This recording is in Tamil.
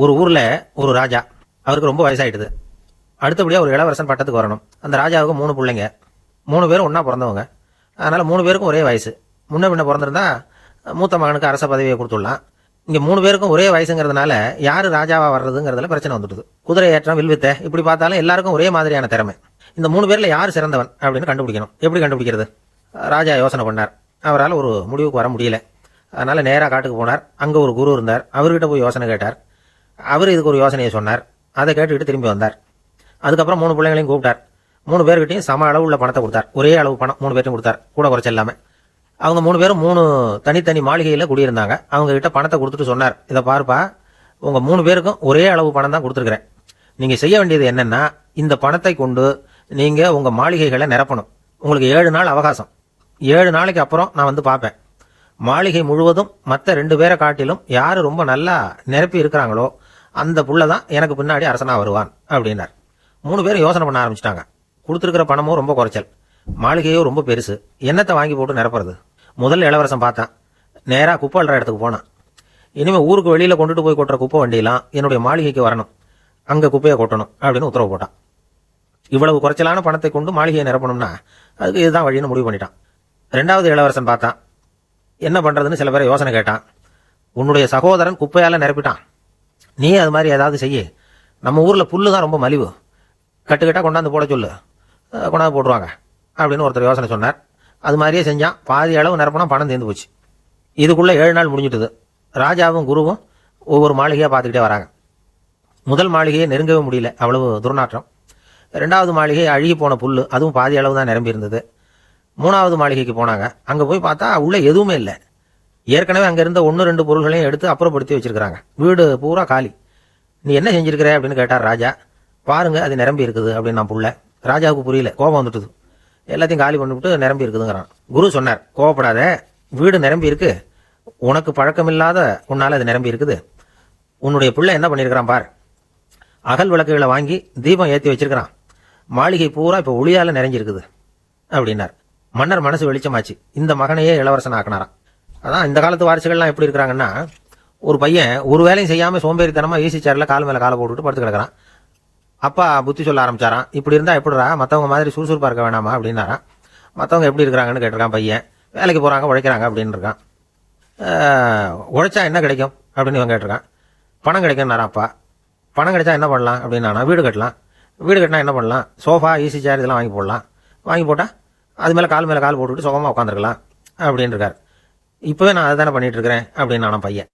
ஒரு ஊர்ல ஒரு ராஜா, அவருக்கு ரொம்ப வயசாயிடுது. அடுத்தபடியா ஒரு இளவரசன் பட்டத்துக்கு வரணும். அந்த ராஜாவுக்கு 3 பிள்ளைங்க, 3 பேரும் ஒன்னா பிறந்தவங்க. அதனால 3 பேருக்கும் ஒரே வயசு. முன்ன பின்ன பிறந்திருந்தா மூத்த மகனுக்கு அரச பதவியை கொடுத்துடலாம். இங்க 3 பேருக்கும் ஒரே வயசுங்கிறதுனால யாரு ராஜாவா வர்றதுங்கிறதுல பிரச்சனை வந்துடுது. குதிரை ஏற்றம், வில்வித்தை இப்படி பார்த்தாலும் எல்லாருக்கும் ஒரே மாதிரியான திறமை. இந்த 3 பேர்ல யாரு சிறந்தவன் அப்படின்னு கண்டுபிடிக்கணும். எப்படி கண்டுபிடிக்கிறது? ராஜா யோசனை பண்ணார். அவரால் ஒரு முடிவுக்கு வர முடியல. அதனால நேரா காட்டுக்கு போனார். அங்க ஒரு குரு இருந்தார். அவர்கிட்ட போய் யோசனை கேட்டார். அவர் இதுக்கு ஒரு யோசனையை சொன்னார். அதை கேட்டுக்கிட்டு திரும்பி வந்தார். அதுக்கப்புறம் 3 பிள்ளைங்களையும் கூப்பிட்டார். 3 பேர்கிட்டையும் சம அளவு உள்ள பணத்தை கொடுத்தார். ஒரே அளவு பணம் 3 பேர்ட்டும் கொடுத்தார், கூட குறைச்ச இல்லாம. அவங்க 3 பேரும் 3 தனித்தனி மாளிகையில குடியிருந்தாங்க. அவங்க கிட்ட பணத்தை கொடுத்துட்டு சொன்னார், இதை பார்ப்பா, உங்க 3 பேருக்கும் ஒரே அளவு பணம் தான் கொடுத்துருக்கிறேன். நீங்க செய்ய வேண்டியது என்னன்னா, இந்த பணத்தை கொண்டு நீங்க உங்க மாளிகைகளை நிரப்பணும். உங்களுக்கு 7 நாள் அவகாசம். 7 நாளைக்கு அப்புறம் நான் வந்து பார்ப்பேன். மாளிகை முழுவதும் மற்ற 2 பேரை காட்டிலும் யாரு ரொம்ப நல்லா நிரப்பி இருக்கிறாங்களோ அந்த புள்ளதான் எனக்கு பின்னாடி அரசனா வருவான் அப்படின்னார். 3 பேரும் யோசனை பண்ண ஆரம்பிச்சிட்டாங்க. கொடுத்துருக்கிற பணமும் ரொம்ப குறைச்சல், மாளிகையும் ரொம்ப பெருசு. என்னத்தை வாங்கி போட்டு நிரப்புறது? முதல் இளவரசன் பார்த்தான். நேரா குப்பை அள்ளுற இடத்துக்கு போனான். இனிமே ஊருக்கு வெளியில கொண்டுட்டு போய் கொட்டுற குப்பை வண்டியெல்லாம் என்னுடைய மாளிகைக்கு வரணும், அங்க குப்பையை கொட்டணும் அப்படின்னு உத்தரவு போட்டான். இவ்வளவு குறைச்சலான பணத்தை கொண்டு மாளிகையை நிரப்பணும்னா அதுக்கு இதுதான் வழின்னு முடிவு பண்ணிட்டான். 2வது இளவரசன் பார்த்தான். என்ன பண்றதுன்னு சில பேரை யோசனை கேட்டான். உன்னுடைய சகோதரன் குப்பையால நிரப்பிட்டான், நீ அது மாதிரி ஏதாவது செய்ய. நம்ம ஊர்ல புல்லு தான் ரொம்ப மலிவு, கட்டுக்கட்டா கொண்டாந்து போட சொல்லு, கொண்டாந்து போட்டுருவாங்க அப்படின்னு ஒருத்தர் யோசனை சொன்னார். அது மாதிரியே செஞ்சான். பாதி அளவு நிரப்பினா பணம் தீர்ந்து போச்சு. இதுக்குள்ள 7 நாள் முடிஞ்சிட்டுது. ராஜாவும் குருவும் ஒவ்வொரு மாளிகையா பார்த்துக்கிட்டே வராங்க. முதல் மாளிகையை நெருங்கவே முடியல, அவ்வளவு துர்நாற்றம். 2வது மாளிகை அழுகி போன புல்லு, அதுவும் பாதி அளவு தான் நிரம்பி இருந்தது. 3வது மாளிகைக்கு போனாங்க. அங்க போய் பார்த்தா உள்ள எதுவுமே இல்லை. ஏற்கனவே அங்க இருந்த 1-2 பொருள்களையும் எடுத்து அப்புறப்படுத்தி வச்சிருக்காங்க. வீடு பூரா காலி. நீ என்ன செஞ்சிருக்கிற அப்படின்னு கேட்டார் ராஜா. பாருங்க, அது நிரம்பி இருக்குது அப்படின்னு நான் புள்ள. ராஜாவுக்கு புரியல, கோபம் வந்துட்டுது. எல்லாத்தையும் காலி பண்ணிவிட்டு நிரம்பி இருக்குதுங்கிறான். குரு சொன்னார், கோவப்படாத, வீடு நிரம்பி இருக்கு, உனக்கு பழக்கமில்லாத உன்னால அது நிரம்பி இருக்குது. உன்னுடைய பிள்ளை என்ன பண்ணிருக்கிறான் பார், அகல் விளக்குகளை வாங்கி தீபம் ஏற்றி வச்சிருக்கிறான். மாளிகை பூரா இப்ப ஒளியால நிறைஞ்சிருக்குது அப்படின்னார். மன்னர் மனசு வெளிச்சமாச்சு. இந்த மகனையே இளவரசன் ஆக்கினாராம். அதான் இந்த காலத்து வாரிசுகள்லாம் எப்படி இருக்கிறாங்கன்னா, ஒரு பையன் ஒரு வேலையும் செய்யாம சோம்பேறித்தனமா ஈசி சேர்ல கால் மேல காலை போட்டுட்டு படுத்து கிடக்கிறான். அப்பா புத்தி சொல்ல ஆரம்பிச்சாராம், இப்படி இருந்தா எப்படிரா, மத்தவங்க மாதிரி சுறுசுறுப்பா இருக்க வேணாமா அப்படின்னாராம். மத்தவங்க எப்படி இருக்கிறாங்கன்னு கேட்டிருக்கான் பையன். வேலைக்கு போறாங்க, உழைக்கிறாங்க அப்படின்னு இருக்கான். உழைச்சா என்ன கிடைக்கும் அப்படின்னு இவன் கேட்டிருக்கான். பணம் கிடைக்கும்னாரா அப்பா. பணம் கிடைச்சா என்ன பண்ணலாம் அப்படின்னா, வீடு கட்டலாம். வீடு கட்டினா என்ன பண்ணலாம், சோஃபா ஈசி சேர் இதெல்லாம் வாங்கி போடலாம். வாங்கி போட்டா அது மேல கால் போட்டுக்கிட்டு சுகமா உட்காந்துருக்கலாம் அப்படின்னு இருக்காரு. இப்பவே நான் அதை தானே பண்ணிட்டு இருக்கிறேன் அப்படின்னு நானும் பையன்.